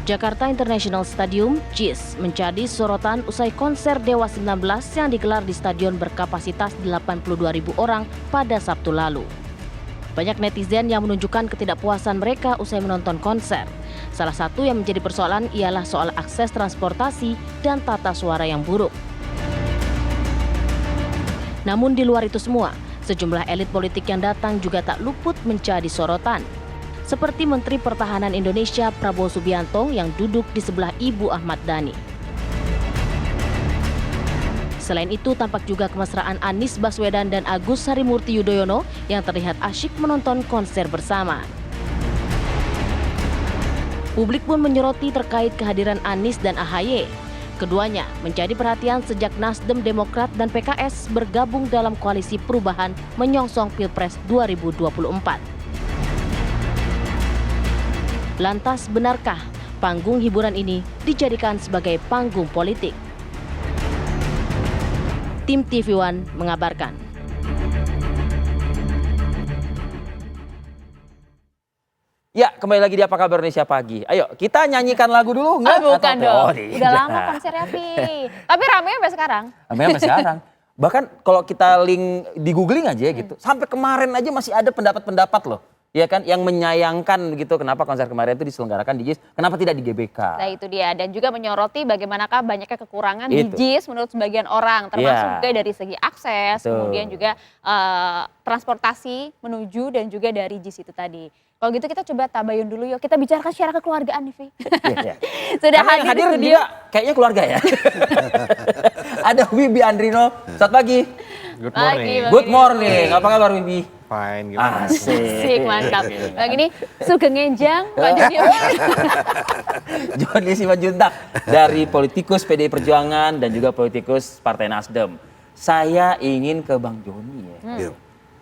Jakarta International Stadium, JIS, menjadi sorotan usai konser Dewa 19 yang digelar di stadion berkapasitas 82.000 orang pada Sabtu lalu. Banyak netizen yang menunjukkan ketidakpuasan mereka usai menonton konser. Salah satu yang menjadi persoalan ialah soal akses transportasi dan tata suara yang buruk. Namun di luar itu semua, sejumlah elit politik yang datang juga tak luput menjadi sorotan. Seperti Menteri Pertahanan Indonesia Prabowo Subianto yang duduk di sebelah Ibu Ahmad Dhani. Selain itu, tampak juga kemesraan Anies Baswedan dan Agus Harimurti Yudhoyono yang terlihat asyik menonton konser bersama. Publik pun menyoroti terkait kehadiran Anies dan AHY. Keduanya menjadi perhatian sejak Nasdem, Demokrat, dan PKS bergabung dalam koalisi perubahan menyongsong Pilpres 2024. Lantas benarkah panggung hiburan ini dijadikan sebagai panggung politik? Tim TV One mengabarkan. Ya, kembali lagi di Apa Kabar Indonesia Pagi. Ayo, kita nyanyikan lagu dulu nggak? Bukan dong. Udah lama konser. konsernya, Pi. Tapi ramenya sampai sekarang. Ramenya sampai sekarang. Bahkan kalau kita link di googling aja gitu, sampai kemarin aja masih ada pendapat-pendapat loh. Ya kan, yang menyayangkan gitu kenapa konser kemarin itu diselenggarakan di JIS, kenapa tidak di GBK. Nah itu dia, dan juga menyoroti bagaimanakah banyaknya kekurangan Itu. di JIS menurut sebagian orang. Termasuk juga dari segi akses, Betul. kemudian juga transportasi menuju dan juga dari JIS itu tadi. Kalau gitu kita coba tabayun dulu yuk, kita bicarakan secara kekeluargaan nih, Vi. Iya. Sudah Karena yang hadir di studio. juga kayaknya keluarga ya. Ada Wibi Andrino, selamat pagi. Good Pagi, morning. Bang. Good morning, apa kabar Wibi? Fine, gimana? Asik, mantap. Bang ini Sugeng Enjang, Pak Junior. Joni Simanjuntak dari politikus PDI Perjuangan dan juga politikus Partai Nasdem. Saya ingin ke Bang Joni ya. Iya.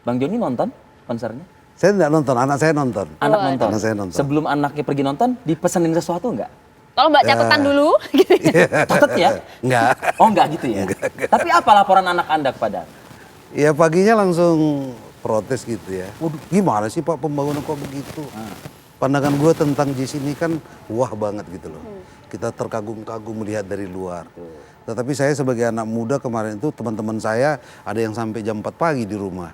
Bang Joni nonton konsernya? Saya tidak nonton, anak saya nonton. Anak nonton? Anak saya nonton. Sebelum anaknya pergi nonton, dipesenin sesuatu enggak? Tolong Mbak catatan dulu. Catat ya? Enggak. Oh enggak gitu ya? Tapi apa laporan anak Anda kepada? Ya paginya langsung protes gitu ya. Waduh, gimana sih Pak pembangunan kok begitu? Pandangan gue tentang JIS ini kan wah banget gitu loh. Kita terkagum-kagum melihat dari luar. Tetapi saya sebagai anak muda kemarin itu teman-teman saya ada yang sampai jam 4 pagi di rumah.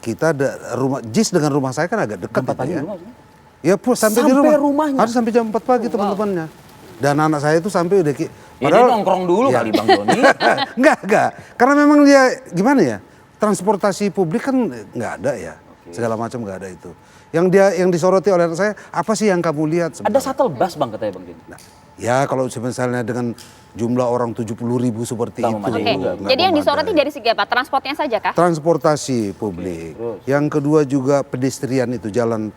Kita ada rumah JIS dengan rumah saya kan agak dekat 4 pagi gitu ya. rumah maksudnya? Ya sampai di Sampai rumah. rumahnya? Harus sampai jam 4 pagi teman-temannya. Dan anak saya itu sampai udah Ya dia nongkrong dulu kali Bang Joni. enggak. Karena memang dia gimana ya? Transportasi publik kan nggak ada ya. Segala macam nggak ada itu. Yang disoroti oleh anak saya, apa sih yang kamu lihat sebenarnya? Ada shuttle bus Bang katanya Bang Joni. Nah, ya kalau misalnya dengan jumlah orang 70.000 seperti Nggak itu. memadai Oke, juga. nggak jadi yang disoroti memadai. dari segi apa? Transportnya saja kah? Transportasi publik. Yang kedua juga pedestrian itu jalan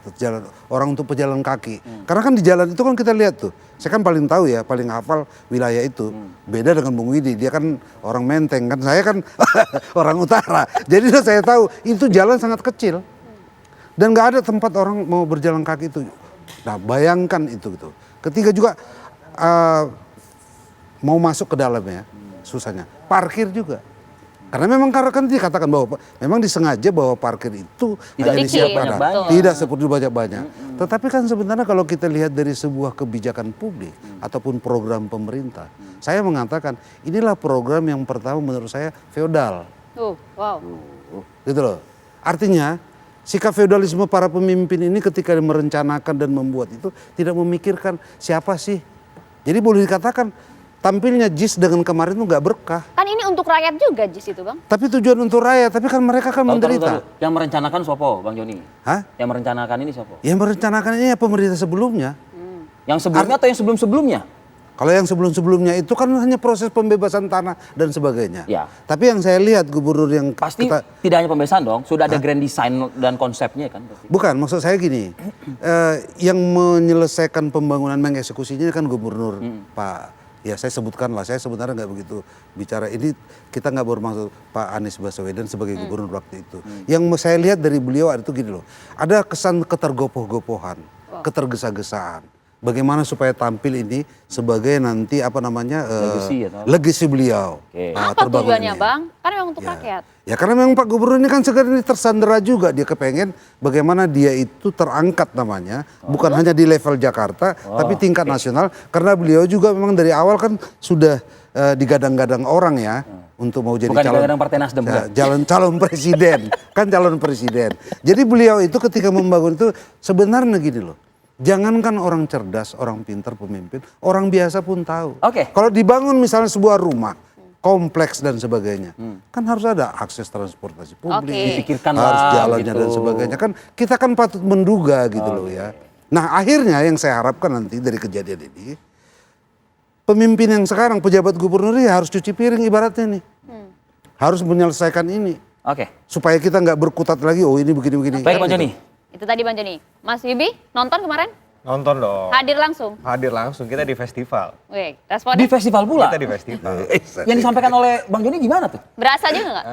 orang untuk pejalan kaki. Karena kan di jalan itu kan kita lihat tuh. Saya kan paling tahu ya, paling hafal wilayah itu. Beda dengan Bung Widi, dia kan orang Menteng kan. Saya kan orang utara. Jadi saya tahu itu jalan sangat kecil. Dan nggak ada tempat orang mau berjalan kaki itu. Nah, bayangkan itu gitu. Ketiga juga mau masuk ke dalamnya, susahnya. Parkir juga. Karena memang kan dikatakan bahwa memang disengaja bahwa parkir itu Tidak hanya sedikit, disiapkan. banyak-banyak. Tidak seperti banyak-banyak. Tetapi kan sebenarnya kalau kita lihat dari sebuah kebijakan publik ataupun program pemerintah, saya mengatakan inilah program yang pertama menurut saya feodal. Wow. Gitu loh. Artinya sikap feodalisme para pemimpin ini ketika merencanakan dan membuat itu tidak memikirkan siapa sih. Jadi boleh dikatakan tampilnya JIS dengan kemarin itu nggak berkah. Kan ini untuk rakyat juga JIS itu Bang. Tapi tujuan untuk rakyat, tapi kan mereka kan menderita. Yang merencanakan sopo Bang Joni? Hah? Yang merencanakan ini sopo? Yang merencanakan ini ya pemerintah sebelumnya. Yang sebelumnya atau yang sebelum-sebelumnya? Kalau yang sebelum-sebelumnya itu kan hanya proses pembebasan tanah dan sebagainya. Ya. Tapi yang saya lihat gubernur yang Pasti tidak hanya pembebasan dong, sudah ada grand design dan konsepnya kan? Pasti. Bukan, maksud saya gini, yang menyelesaikan pembangunan mengeksekusinya kan gubernur Pak. Ya saya sebutkan lah, saya sebenarnya nggak begitu bicara ini, kita nggak bermaksud Pak Anies Baswedan sebagai gubernur waktu itu. Yang saya lihat dari beliau itu gini loh, ada kesan ketergopoh-gopohan, ketergesa-gesaan. bagaimana supaya tampil ini sebagai nanti Legacy atau apa? legacy beliau. Oke. Apa terbangun tujuannya ini. Bang? Kan memang untuk rakyat. Ya karena memang Pak Gubernur ini kan sekarang ini tersandera juga, dia kepengen bagaimana dia itu terangkat namanya, bukan hanya di level Jakarta, tapi tingkat nasional, karena beliau juga memang dari awal kan sudah digadang-gadang orang ya untuk mau jadi Bukan calon digadang Partai Nasdem, bukan? calon presiden, kan calon presiden. Jadi beliau itu ketika membangun itu sebenarnya gini loh. Jangankan orang cerdas, orang pintar, pemimpin, orang biasa pun tahu. Oke. Kalau dibangun misalnya sebuah rumah, kompleks dan sebagainya, kan harus ada akses transportasi publik, Oke. Dipikirkan harus lah, jalannya gitu. dan sebagainya. Kan kita kan patut menduga gitu loh ya. Nah akhirnya yang saya harapkan nanti dari kejadian ini, pemimpin yang sekarang, pejabat gubernur ini harus cuci piring ibaratnya nih. Harus menyelesaikan ini. Oke. Supaya kita nggak berkutat lagi, oh ini begini-begini. Baik, Bang Kan Joni. gitu. Itu tadi Bang Joni. Mas Wibi nonton kemarin? Nonton dong. Hadir langsung? Hadir langsung, kita di festival. Wih, Di responnya festival pula. Kita di festival. Yang disampaikan oleh Bang Joni gimana tuh? berasa juga nggak?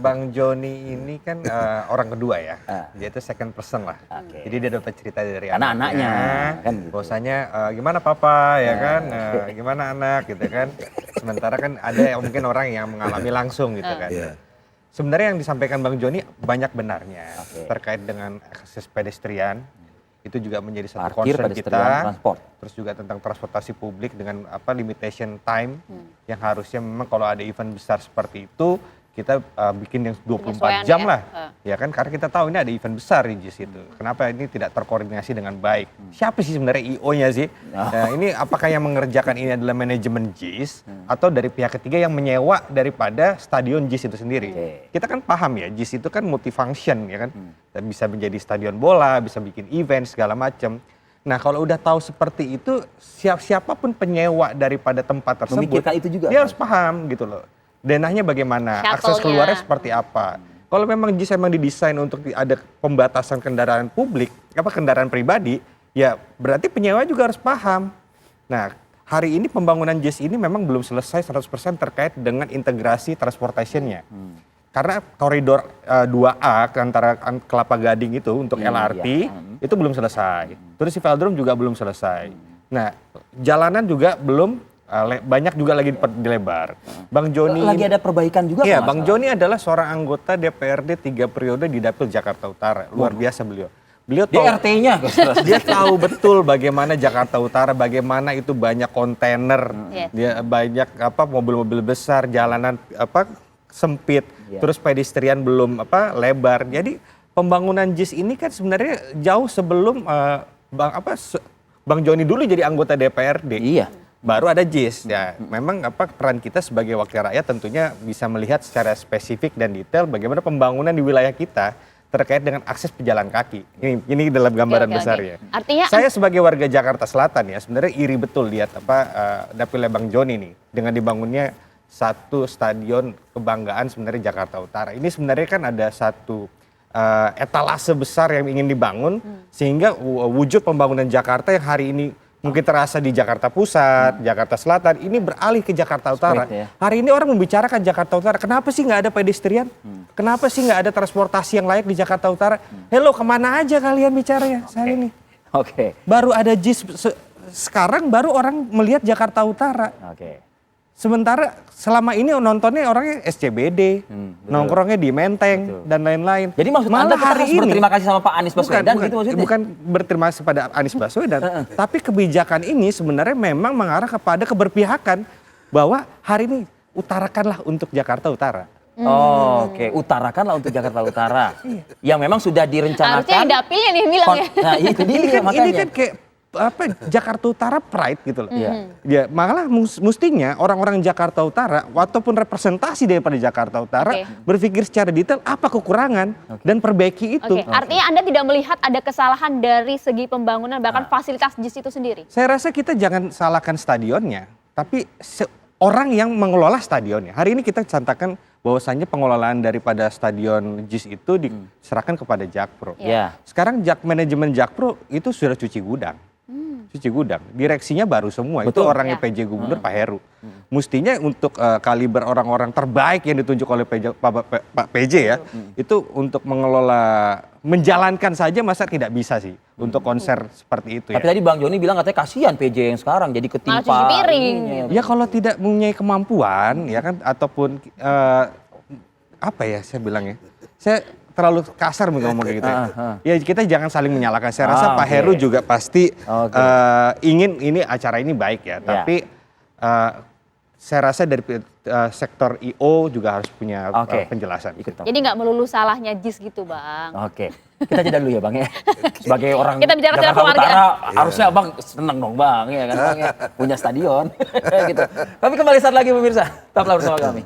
Bang Joni ini kan orang kedua ya. Dia itu second person lah. Oke. Jadi dia dapat cerita dari Karena anaknya, kan gitu. Bahwasanya gimana papa ya kan, gimana anak gitu kan. Sementara kan ada yang mungkin orang yang mengalami langsung gitu kan. Iya. Sebenarnya yang disampaikan Bang Joni banyak benarnya Oke. terkait dengan akses pedestrian. Itu juga menjadi satu Parkir, concern pedestrian, kita. transport. Terus juga tentang transportasi publik dengan limitation time yang harusnya memang kalau ada event besar seperti itu kita bikin yang 24 jam Penyesuaian lah. ya. Ya kan karena kita tahu ini ada event besar di JIS itu. Kenapa ini tidak terkoordinasi dengan baik? Siapa sih sebenarnya IO-nya sih? Nah, ini apakah yang mengerjakan ini adalah manajemen JIS atau dari pihak ketiga yang menyewa daripada stadion JIS itu sendiri? Oke. Kita kan paham ya, JIS itu kan multifunction ya kan. Dan bisa menjadi stadion bola, bisa bikin event segala macam. Nah, kalau udah tahu seperti itu, siapapun penyewa daripada tempat tersebut, Memikirkan itu juga. dia harus paham gitu loh. Denahnya bagaimana, akses Shuttle-nya. keluarnya seperti apa. Kalau memang JIS emang didesain untuk ada pembatasan kendaraan publik, kendaraan pribadi, ya berarti penyewa juga harus paham. Nah, hari ini pembangunan JIS ini memang belum selesai 100% terkait dengan integrasi transportation-nya. Karena koridor 2A antara Kelapa Gading itu untuk LRT itu belum selesai. Terus si Velodrome juga belum selesai. Nah, jalanan juga belum banyak juga lagi dilebar. Bang Joni Lagi ada perbaikan juga. Iya, kalau Bang nggak salah. Joni adalah seorang anggota DPRD 3 periode di Dapil Jakarta Utara. Luar biasa beliau. Beliau tahu DRT-nya. dia tahu betul bagaimana Jakarta Utara, bagaimana itu banyak kontainer, Yes. dia banyak mobil-mobil besar, jalanan sempit, terus pedestrian belum lebar. Jadi pembangunan JIS ini kan sebenarnya jauh sebelum Bang Joni dulu jadi anggota DPRD. Iya. Baru ada JIS. Ya, memang peran kita sebagai wakil rakyat tentunya bisa melihat secara spesifik dan detail bagaimana pembangunan di wilayah kita terkait dengan akses pejalan kaki. Ini dalam gambaran Oke. besarnya. Artinya Saya sebagai warga Jakarta Selatan ya sebenarnya iri betul lihat dapilnya Bang Joni nih dengan dibangunnya satu stadion kebanggaan sebenarnya Jakarta Utara. Ini sebenarnya kan ada satu etalase besar yang ingin dibangun sehingga wujud pembangunan Jakarta yang hari ini mungkin terasa di Jakarta Pusat, Jakarta Selatan, ini beralih ke Jakarta Utara. Straight, ya. Hari ini orang membicarakan Jakarta Utara, kenapa sih nggak ada pedestrian? Kenapa sih nggak ada transportasi yang layak di Jakarta Utara? Hello, kemana aja kalian bicaranya hari ini? Oke. Baru ada JIS, sekarang baru orang melihat Jakarta Utara. Oke. Sementara selama ini nontonnya orangnya SCBD, betul. nongkrongnya di Menteng, dan lain-lain. Jadi maksud Anda kita harus berterima kasih sama Pak Anies Baswedan gitu maksudnya? Bukan berterima kasih pada Anies Baswedan, tapi kebijakan ini sebenarnya memang mengarah kepada keberpihakan bahwa hari ini utarakanlah untuk Jakarta Utara. Oh, oke. Utarakanlah untuk Jakarta Utara. Yang memang sudah direncanakan. harusnya yang dapilnya nih bilang ya. Nah, itu dia makanya. Ini kan kayak Jakarta Utara pride gitu loh. Ya, malah mestinya orang-orang Jakarta Utara ataupun representasi daripada Jakarta Utara Oke. berpikir secara detail apa kekurangan dan perbaiki itu. Oke, artinya Anda tidak melihat ada kesalahan dari segi pembangunan bahkan fasilitas JIS itu sendiri? Saya rasa kita jangan salahkan stadionnya, tapi orang yang mengelola stadionnya. Hari ini kita cantakan bahwasannya pengelolaan daripada stadion JIS itu diserahkan kepada Jakpro. Ya. Sekarang manajemen Jakpro itu sudah cuci gudang. cuci gudang. Direksinya baru semua. Itu Betul. orangnya PJ Gubernur Pak Heru. Mestinya untuk kaliber orang-orang terbaik yang ditunjuk oleh Pak PJ ya, itu untuk menjalankan saja masa tidak bisa sih untuk konser seperti itu Tapi ya. tadi Bang Joni bilang katanya kasihan PJ yang sekarang jadi ketimpa. Malah cuci piring. ininya. Ya kalau tidak mempunyai kemampuan ya kan ataupun apa ya saya bilangnya. Saya terlalu kasar ngomong kayak gitu ya. Ya kita jangan saling menyalahkan. Saya rasa Pak oke. Heru juga pasti Oke. ingin ini acara ini baik ya. Tapi saya rasa dari sektor IO juga harus punya Oke. penjelasan. Ikut dong. Jadi nggak melulu salahnya JIS gitu Bang. Oke, kita jeda dulu ya Bang ya. Sebagai orang Kita bicara secara Jakarta keluarga. Utara, harusnya Bang seneng dong Bang, ya kan Bang ya, punya stadion. gitu. Tapi kembali saat lagi pemirsa, tetaplah bersama kami.